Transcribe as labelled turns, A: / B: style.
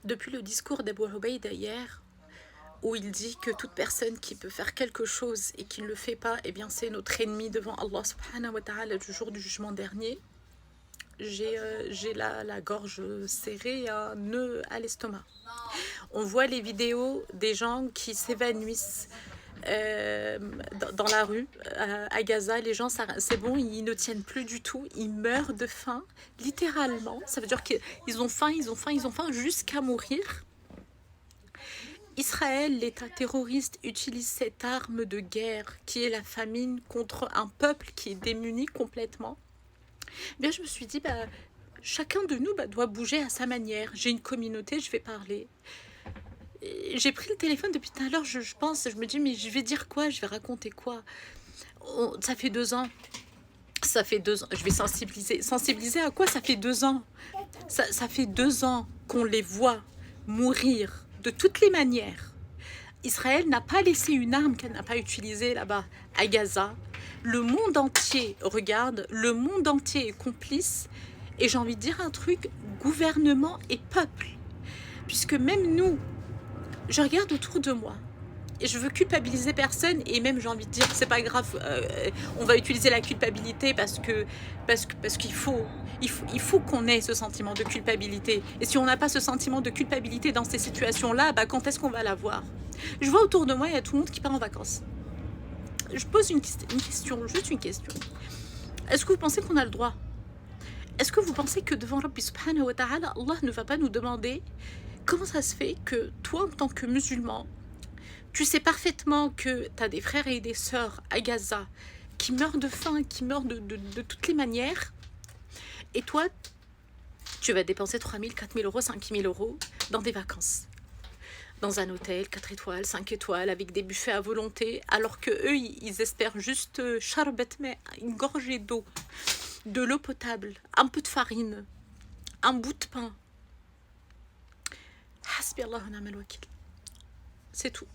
A: Depuis le discours d'Abu Ubaïda hier, où il dit que toute personne qui peut faire quelque chose et qui ne le fait pas, eh bien c'est notre ennemi devant Allah subhanahu wa ta'ala du jour du jugement dernier, j'ai la gorge serrée et un nœud à l'estomac. On voit les vidéos des gens qui s'évanouissent dans la rue à Gaza. Les gens, c'est bon, ils ne tiennent plus du tout, ils meurent de faim, littéralement. Ça veut dire qu'ils ont faim, ils ont faim, ils ont faim jusqu'à mourir. Israël, l'État terroriste, utilise cette arme de guerre qui est la famine contre un peuple qui est démuni complètement. Bien, je me suis dit, chacun de nous doit bouger à sa manière. J'ai une communauté, je vais parler. J'ai pris le téléphone depuis tout à l'heure, je pense, je me dis, mais je vais dire quoi, je vais raconter quoi. Ça fait 2 ans. Ça fait 2 ans. Je vais sensibiliser. Sensibiliser à quoi? Ça fait 2 ans. Ça fait 2 ans qu'on les voit mourir de toutes les manières. Israël n'a pas laissé une arme qu'elle n'a pas utilisée là-bas à Gaza. Le monde entier regarde, le monde entier est complice. Et j'ai envie de dire un truc, gouvernement et peuple. Puisque même nous, je regarde autour de moi. Et je veux culpabiliser personne, et même j'ai envie de dire c'est pas grave, on va utiliser la culpabilité parce qu'il faut qu'on ait ce sentiment de culpabilité. Et si on n'a pas ce sentiment de culpabilité dans ces situations-là, quand est-ce qu'on va l'avoir? Je vois autour de moi, il y a tout le monde qui part en vacances. Je pose une question, juste une question. Est-ce que vous pensez qu'on a le droit? Est-ce que vous pensez que devant Rabbi subhanahu wa ta'ala, Allah ne va pas nous demander comment ça se fait que toi, en tant que musulman, tu sais parfaitement que tu as des frères et des sœurs à Gaza qui meurent de faim, qui meurent de toutes les manières, et toi, tu vas dépenser 3 000, 4 000 euros, 5 000 euros dans des vacances. Dans un hôtel, 4 étoiles, 5 étoiles, avec des buffets à volonté, alors que eux, ils espèrent juste charbet, mais une gorgée d'eau, de l'eau potable, un peu de farine, un bout de pain. Hasbi Allah wa ni'mal wakil. C'est tout.